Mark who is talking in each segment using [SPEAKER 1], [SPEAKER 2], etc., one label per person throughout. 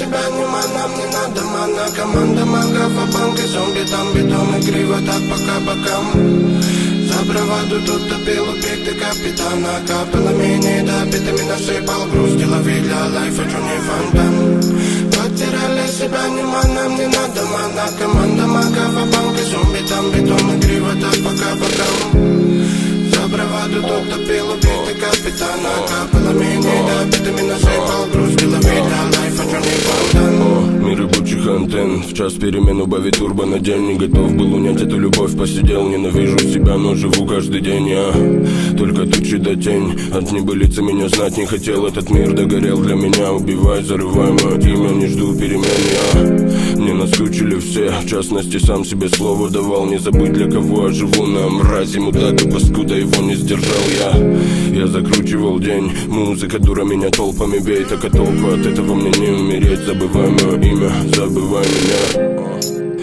[SPEAKER 1] себя, нам не надо мана. Команда магов, а банк и зомби, там бетон и криво, так пока бокам. За браваду тут топил убитый капитана. Капало менее допитыми насыпал грусть. Лови для лайфа, чё не фонтан. Потеряли себя, нам не надо мана. Команда магов, а банк и зомби, там бетон и криво, так пока бокам. За браваду тут топил убитый капитана. Капало менее допитыми насыпал грусть. Лови для лайфа, чё не фонтан.
[SPEAKER 2] Мир рабочих антенн. В час перемен убавить турбо на день. Не готов был унять эту любовь, посидел. Ненавижу себя, но живу каждый день я. Только тучи да тень. От небылицы меня знать не хотел. Этот мир догорел для меня. Убивай, зарывай мое имя, не жду перемен я. Мне наскучили все, в частности сам себе слово давал. Не забыть для кого я живу на мразе. Мудак и паскуда, его не сдержал я. Я закручивал день. Музыка дура меня толпами бей. Так а толпа от этого мне не умереть. Забывай мое имя, забывай меня.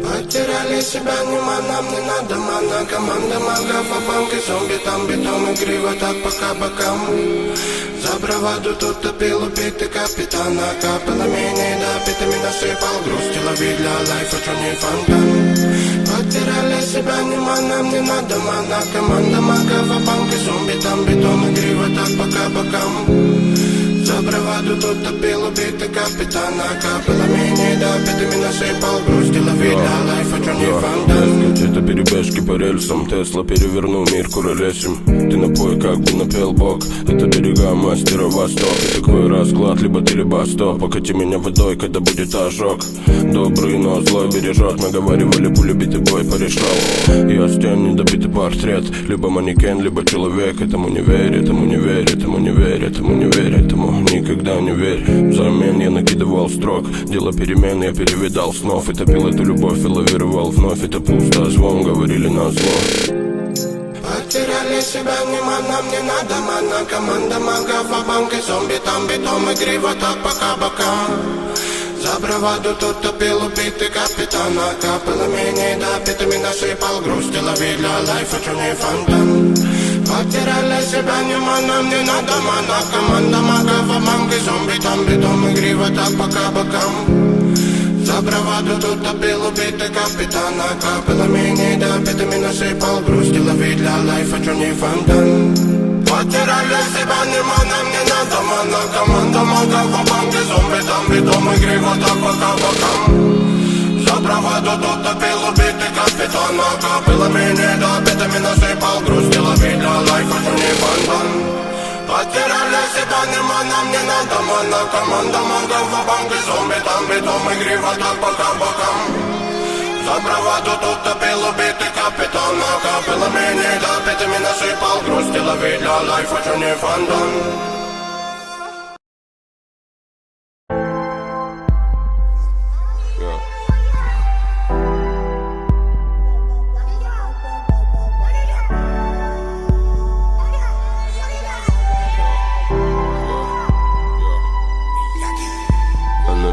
[SPEAKER 1] Потеряли себя, нам не надо мана. Команда магов, а банк и зомби, там бетон и криво, так пока бокам. За браваду тут топил убитый капитана. Капало менее допитыми насыпал грусть. Лови для лайфа, чё не фонтан. Потеряли себя, нам не надо мана. Команда магов, а банк и зомби, там бетон и криво, так пока бокам. За браваду тут топил убитый капитана. Капало менее допитыми насыпал грусть. Лови для лайфа, чё не фонтан.
[SPEAKER 2] Это перебежки по рельсам. Тесла перевернул мир куролесим. Ты напой, как бы напел бог. Это берега мастера Восток. И такой расклад, либо ты, либо стоп. Покати меня водой, когда будет ожог. Добрый, но злой бережет. Мы говорили, пуля битый бой порешал. Я стен, недобитый портрет. Либо манекен, либо человек. Этому не верь, этому не верь, этому не верь, этому не верь, этому никогда не верь. Взамен я накидывал строк. Дело перемен, я перевидал снов. И топил эту любовь и лавировал вновь. Это пусто, звон, говорили на зло.
[SPEAKER 1] Потеряли себя, нам не надо мана. Команда магов, а банк и зомби, там бетон и криво, так пока бокам. За браваду тут топил убитый капитана. Капало менее допитыми насыпал грусть. Лови для лайфа, чё не фонтан. Потеряли себя, нам не надо мана. Команда магов, а банк и зомби, там бетон и криво, так пока бокам. За браваду тут топил убитый капитана. Капало менее допитыми насыпал грусть. Лови для лайфа, чё не фонтан. Потеряли себя, нам не надо мана. Команда магов, а банк и зомби, там бетон и криво, так пока бокам. За браваду тут топил убитый капитана. Капало менее допитыми насыпал грусть. Лови для лайфа, чё не фонтан. Потеряли себя, нам не надо мана. Команда магов, а банк и зомби, там бетон и криво, так пока бокам. За браваду тут топил убитый капитана. Капало менее допитыми насыпал грусть. Лови для лайфа, чё не фонтан.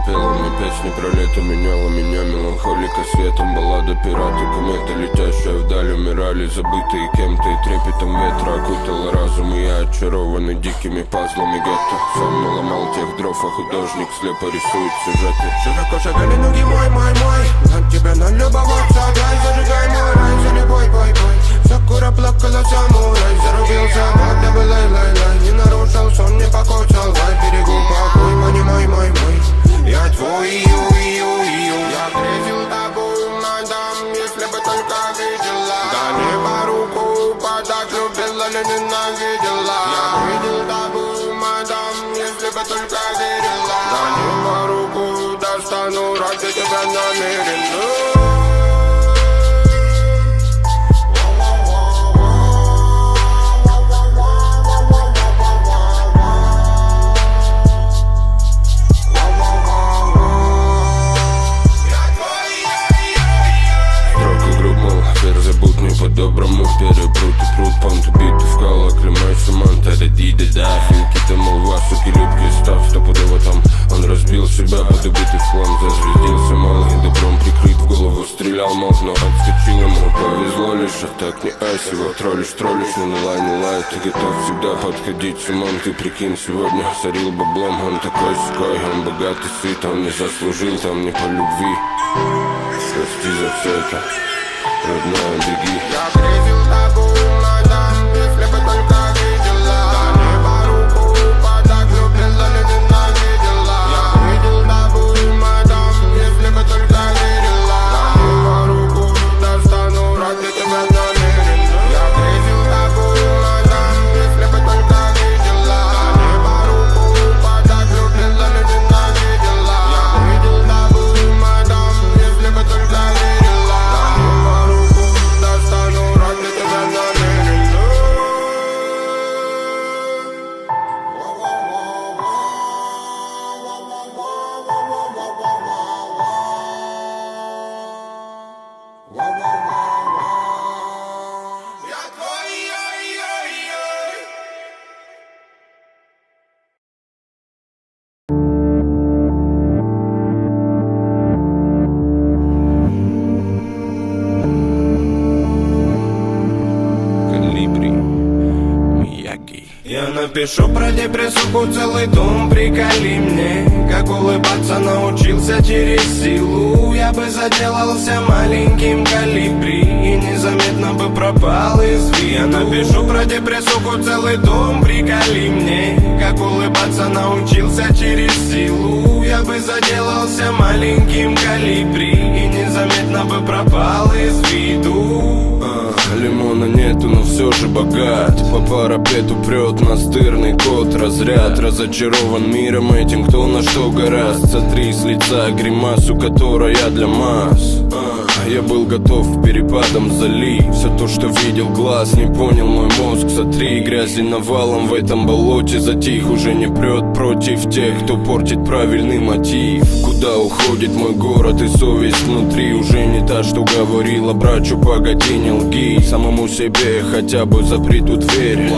[SPEAKER 2] Пела мне песни про лето, меняла меня меланхолика светом. Баллада пираты, кометы, летящая вдаль, умирали, забытые кем-то. И трепетом ветра окутала разум, и я очарованный дикими пазлами гетто. Сам наломал тех дров, а художник слепо рисует сюжеты.
[SPEAKER 1] Широко шагали ноги мой. На тебя налюбоваться, дай, зажигай мой рай. За любой бой. Сакура плакала самурай. Зарубился, когда бы лай. Не нарушал сон, не покоцал. Дай берегу покой, понимай мой. Я твой, я встретил тобой, мадам, если бы только видела. Да не по руку подать, любила, не ненавидела. Я видел тобой, мадам, если бы только видела. Да не по руку достану, ради тебя намерен.
[SPEAKER 2] По-доброму перепрут и пруд, понт убитый в кала, клемайся, манта, радида, да. Финки-то, молва, суки, любки, став, стопудово там. Он разбил себя под убитый в хлам, зазвездился малый, добром прикрыт, в голову стрелял, мог, но отскочил ему. Повезло лишь, а так не асиво. Троллишь, не лай, ты готов всегда подходить с умом. Ты прикинь, сегодня сорил баблом. Он такой сукой, он богатый, сыт, он не заслужил, там не по любви. Прости за все это, родная, беги.
[SPEAKER 1] Я встретил такую мадам, если бы только видела. Дай мне по руку подать, любила ли ненавидела. Я видел такую мадам, если бы только верила. Дай мне по руку достану, ради тебя намерен. Я встретил такую мадам, если бы только видела. Дай мне по руку подать, любила ли ненавидела. Я видел такую мадам, если бы только верила. Дай мне по руку достану, ради тебя намерен. Я твой, ой-ой-ой.
[SPEAKER 2] Колибри, Мияги.
[SPEAKER 1] Я напишу про депрессуху целый том, приколи мне. Как улыбаться научился через силу. Я бы заделался маленьким колибри и незаметно бы пропал из виду. Я напишу про депрессуху целый том, приколи мне. Как улыбаться научился через силу. Я бы заделался маленьким колибри и незаметно бы пропал из виду.
[SPEAKER 2] Лимона нету, но все же богат. По парапету прет настырный кот. Разряд разочарован миром этим, кто на что гораст. Сотри с лица гримасу, которая для масс. Я был готов к перепадам залить. Все то, что видел глаз, не понял мой мозг. Сотри грязи навалом в этом болоте. Затих, уже не прет против тех, кто портит правильный мотив. Куда уходит мой город и совесть внутри? Уже не та, что говорила брачу, погоди, не лги. Самому себе хотя бы запри ту дверь.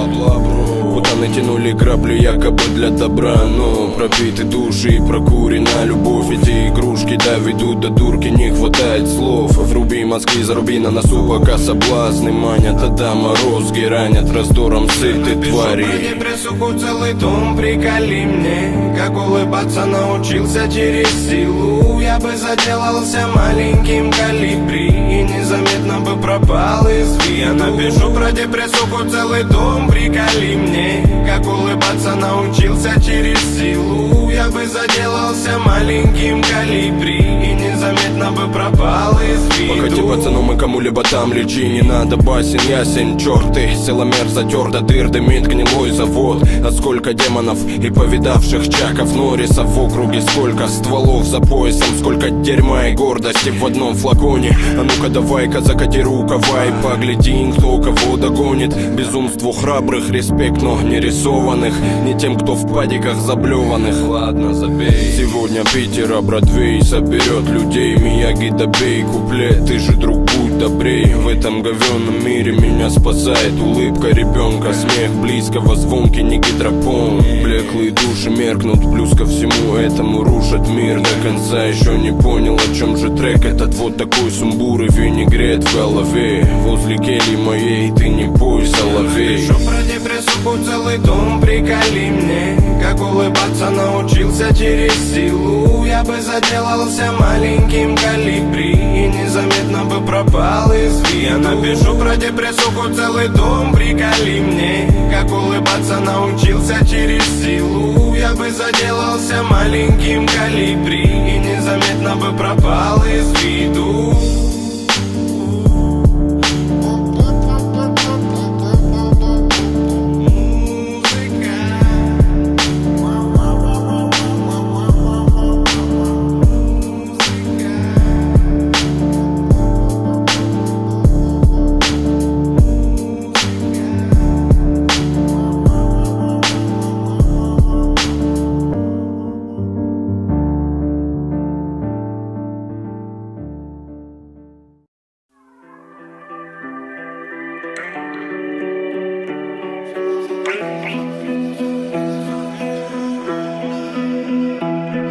[SPEAKER 2] Путаны тянули грабли якобы для добра, но пропиты души и прокурена любовь. Эти игрушки доведут до дурки, не хватает слов. Вруби мозги, заруби на носу, пока соблазны манят. А да, морозги ранят раздором сыты твари.
[SPEAKER 1] Про депрессуху целый том, приколи мне. Как улыбаться научился через силу. Я бы заделался маленьким колибри и незаметно бы пропал из виду. Я напишу про депрессуху целый том, приколи мне. Как улыбаться научился через силу. Я бы заделался маленьким колибри и незаметно бы пропал из виду.
[SPEAKER 2] Покати пацану, мы кому-либо там лечи. Не надо басен, ясен, черт ты. Силомер затер до дыр, дымит гнилой завод. А сколько демонов и повидавших чаков Норрисов в округе. Сколько стволов за поясом, сколько дерьма и гордости в одном флаконе. А ну-ка давай-ка закати рукава и погляди, кто кого догонит. Безумству храбрых респект, но не рисованных. Не тем, кто в падиках заблеванных. Ладно, забей. Сегодня Питера Бродвей соберет людей. Мияги, добей куплет, ты же друг, будь добрей. В этом говенном мире меня спасает улыбка ребенка. Смех близкого, звонкий, не гидропон. Блеклые души меркнут, плюс ко всему этому рушат мир. До конца еще не понял, о чем же трек этот. Вот такой сумбур и винегрет в голове. Возле кельи моей ты не пой, соловей.
[SPEAKER 1] Пишу про депрессуху целый том, приколи мне. Как улыбаться научился через силу. Я бы заделался маленьким колибри и незаметно бы пропал из виду. Я напишу про депрессуху целый том, приколи мне. Как улыбаться научился через силу. Я бы заделался маленьким колибри и незаметно бы пропал из виду.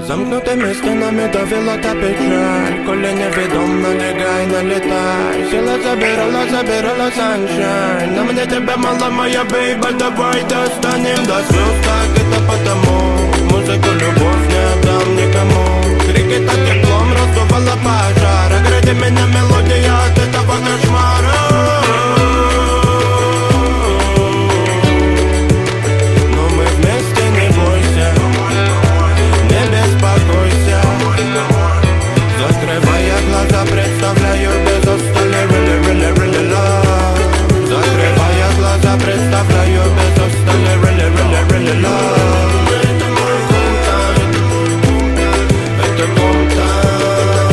[SPEAKER 1] Замкнутыми стенами давила та печаль. Коли невідом, налягай, налетай. Сила забирала sunshine. На мне тебя мало, моя бейба, давай достанем до слез. Так это потому, музыку любовь не отдам никому. Крики так теплом раздувала пожар. Огради меня мелодия от этого кошмара. Но мы вместе, не бойся, не беспокойся. Закрывая глаза, представляю без устали really, really, really love. Закрывая глаза, представляю без устали really, really, really love. Это мой кумтан, это кумтан,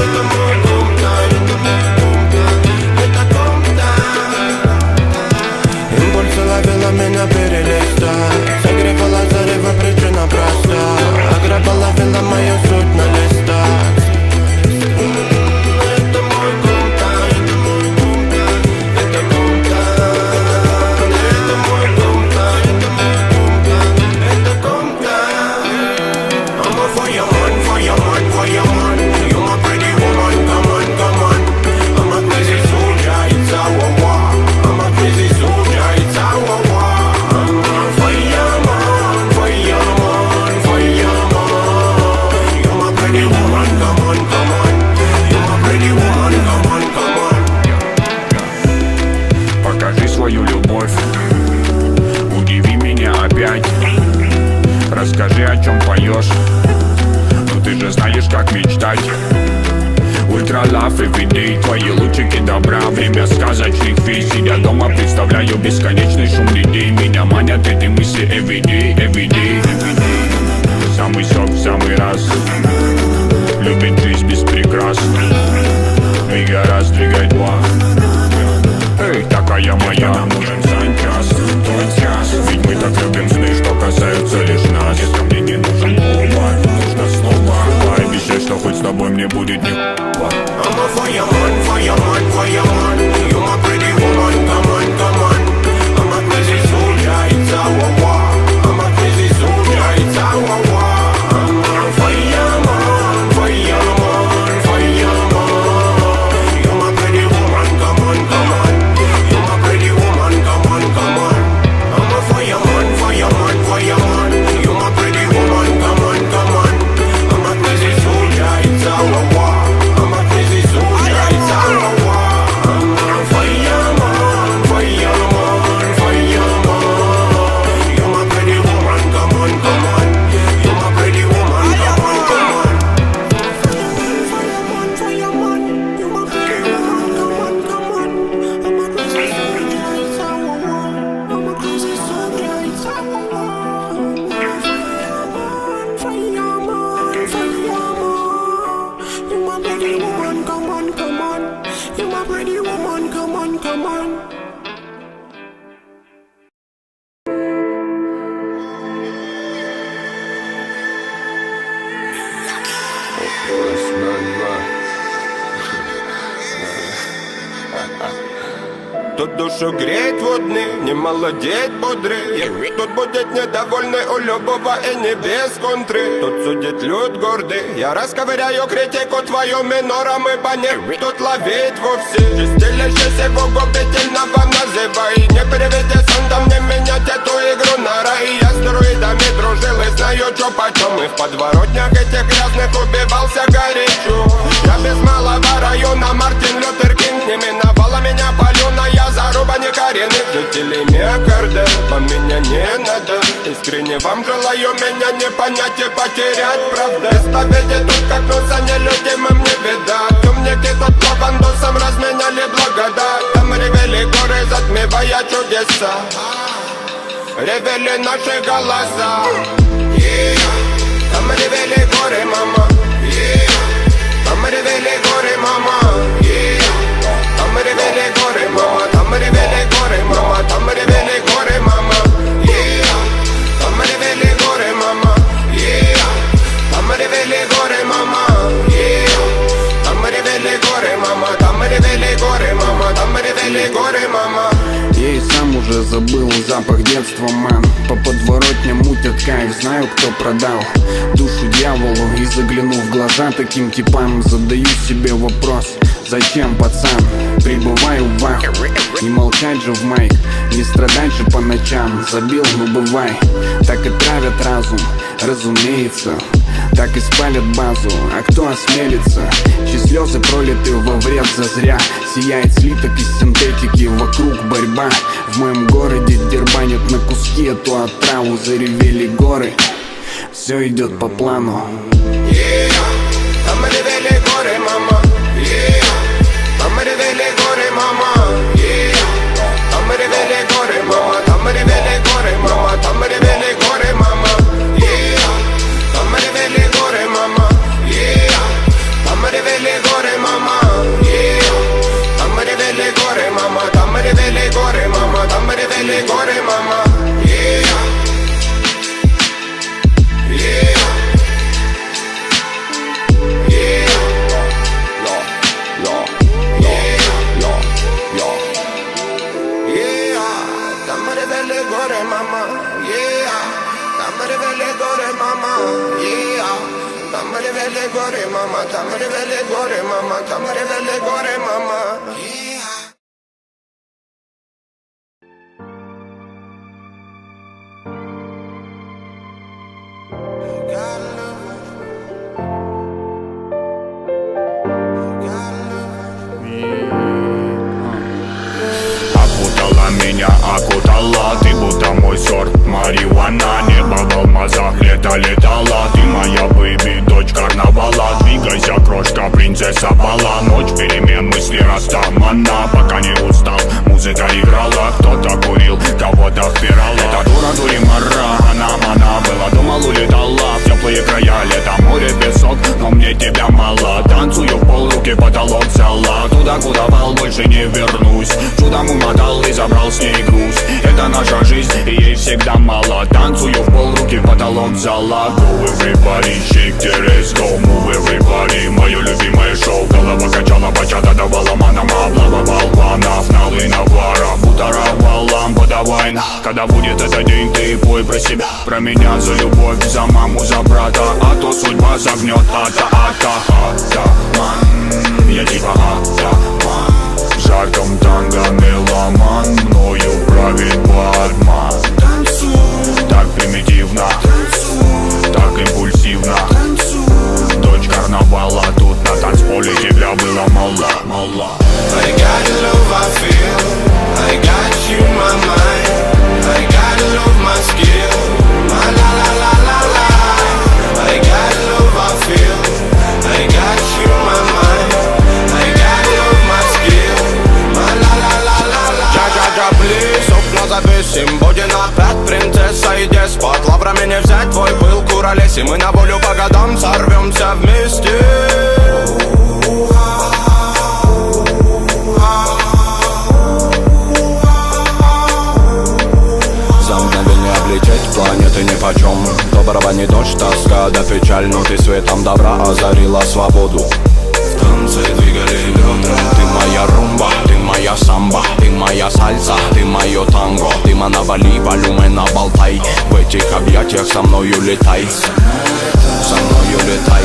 [SPEAKER 1] это мой кумтан, это кумтан. Импульсы ловила меня перелистать, согревала зарево, причина проста. Ограбала, вела мою суть на листах. Это мой кумтан, это кумтан, это мой кумтан, это кумтан. I'm a for your man, for your man, for your man. You my pretty woman, come on, come on. I'm a crazy soldier, it's our war. I'm a crazy soldier, it's our war. I'm a for your man, for your man, for your man. You my pretty woman, come on, come on. You my pretty woman, come on, come on.
[SPEAKER 3] Покажи свою любовь, удиви меня опять. Расскажи, о чем поешь, ну ты же знаешь, как мечтать. Ультра лав everyday, твои лучики добра. Время сказочных фей, сидя дома, представляю бесконечный шум людей. Меня манят эти мысли everyday, everyday. Самый сок в самый раз, любит жизнь без прикрас. Двигай раз, двигай два. Эй, такая моя, нам нужен санчас, твой час. Ведь мы так любим сны, что касаются лишь нас. Если мне не нужен повод, нужно снова. Пообещай, что хоть с тобой мне будет не
[SPEAKER 1] I'm a for your man, for your man, for your man. You my pretty woman, come on, come on. I'm a crazy soldier, it's our war. I'm a crazy soldier, it's our war. I'm a for your man, for your man, for your man. You my pretty woman, come on, come on. You my pretty woman, come on, come on. I'm a for your man, for your man, for your man. You my pretty woman, come on, come on. I'm a crazy soldier, it's our war. I'm a crazy soldier, it's our war. I'm a for your man, for your man, for your man. You my pretty woman, come on, come on. You my pretty woman, come on, come on. For your man, you my pretty woman, come on, come on. I'm a crazy soldier, it's our war. I'm a crazy soldier, it's our war. For your man, for your man. You my pretty woman, come on, come on. You my pretty woman, come on, come on. Тут душу греет водный, не молодеет бодрый. Тут будет недовольный у любого и не без контры. Тут судит люд гордый, я расковыряю критику твою минором, ибо не тут ловить вовсе. Чистилище его губительного называй. Не приведи сон мне менять эту игру на рай. Я с друидами дружил и знаю, чё почем. И в подворотнях этих грязных убивался горячо. Я без малого района Мартин Лютер Кинг. Не миновала меня палюна, я заруба некоренных жителей Миокарда. Вам меня не надо, искренне вам желаю меня не понять и потерять, правда. Представите тут, как носа нелюдимым не видать. Умники тут по бандусам разменяли благодать. Там ревели горы, затмевая чудеса. Ревели наши голоса. Там ревели горы, мама. Там ревели горы, мама. Там ревели горы, мама. Там ревели горы, мама. Там ревели горы, мама. Там ревели горы, мама. Там ревели горы, мама. Там ревели горы, мама. Там ревели горы, мама. Там ревели горы, мама.
[SPEAKER 4] Я и сам уже забыл за запах детства, мэн. По подворотням мутят кайф, знаю, кто продал душу дьяволу. И заглянув в глаза таким типам, задаю себе вопрос: зачем, пацан? Прибываю в аху, не молчать же в майк, не страдать же по ночам. Забил, ну бывай. Так и травят разум, разумеется, так и спалят базу. А кто осмелится? Чьи слезы пролиты во вред зазря. Сияет слиток из синтетики, вокруг борьба. В моем городе дербанят на куски эту отраву. Заревели горы, все идет по плану.
[SPEAKER 1] Там ревели горы, мама. Там ревели горы, мама. Там ревели горы, мама. Там ревели горы, мама. Там ревели горы, мама. Там ревели горы, мама. Там ревели горы, мама. Там ревели горы, мама. Там ревели горы, мама. Там ревели горы, мама. Там ревели горы, мама, там ревели горы, мама.
[SPEAKER 3] Окутала меня, окутала, ты будто мой сорт марихуана. Небо в алмазах, лето летала, ты моя бэйби, дочь карнавала. Двигайся, крошка, принцесса бала. Ночь перемен, мысли растамана. Пока не устал, музыка играла. Кто-то курил, кого-то впирала. Эта дура дуримара, она была, думал, улетала в теплые края. Лето, море, песок, но мне тебя мало. Танцую в пол, руки потолок взяла. Туда, куда вал, больше не вернусь. Чудом умотал и забрал с ней груз. Это наша жизнь, и ей всегда мало. Танцую в пол, руки потолок взяла. Go everybody, shake the ass, go move everybody. Мое любимое шоу, голова качала, бачата давала манам. Облава балванов, налы навара, бутаровала, подавай. Когда будет этот день, ты пой про себя, про меня, за любовь, за маму, за брата. А то судьба загнет, атаман. Я типа атаман. В жарком танго меломан, мною правит Батман. Так примитивно, так импульсивно. Дочь карнавала, тут на танцполе тебя было мало.
[SPEAKER 1] I got love, I feel. I got you, my mind. I got love, my skill. My la la la la la. I got love, I feel. I got you, my mind. I got love, my skill. My la la la la la. Джа-джа-джа, плиз, окна записим. Будет опять принцесса и деспот. Лаврами не взять твой пыл, куролес. И мы на волю по годам сорвемся вместе. Планеты нипочем. Доброго не дождь, тоска да печаль. Но ты светом добра озарила свободу. В танце двигали бедра. Ты моя румба, ты моя самба. Ты моя сальса, ты мое танго. Ты навали, волюмена болтай. В этих объятиях со мною летай. Со мною летай.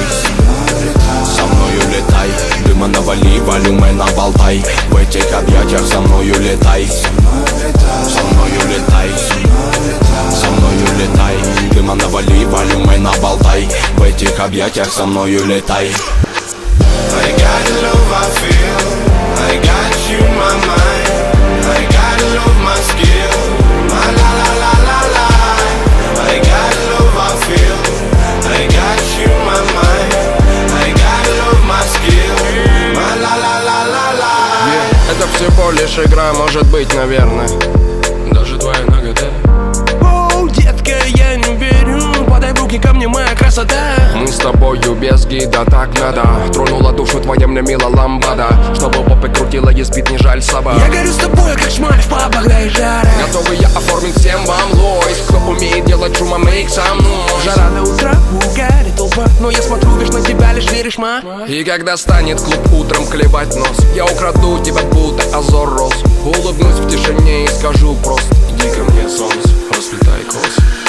[SPEAKER 1] Со мною летай. Дыма навали, волюмена болтай. В этих объятиях со мною летай. Со мною летай. Со мною летай. Дыма навали, волюмена болтай. В этих объятиях со мною летай. I got love, I feel. I got you, my mind. I got love, my skill. My la la la la la. I got love, I feel. I got you, my mind. I got love, my skill. My la la la la la.
[SPEAKER 5] Это всего лишь игра, может быть, наверное. Даже твоя нагота. Оу, детка, я не верю. Подай в руки ко мне, моя красота. Мы с тобою без гида, так надо. Тронула душу твоя мне мила ламбада. Чтобы попы крутила, ей спит, не жаль собак. Я горю с тобой, как шмаль в пабах, да и жара. Готовый я оформить всем вам лойс. Кто умеет делать шума, make some noise. Жара до утра, угарит толпа. Но я смотрю, лишь на тебя, лишь веришь, ма. И когда станет клуб утром клевать нос, я украду тебя, будто Азор Рос. Улыбнусь в тишине и скажу просто: Приди ко мне, солнце, расплетай косы.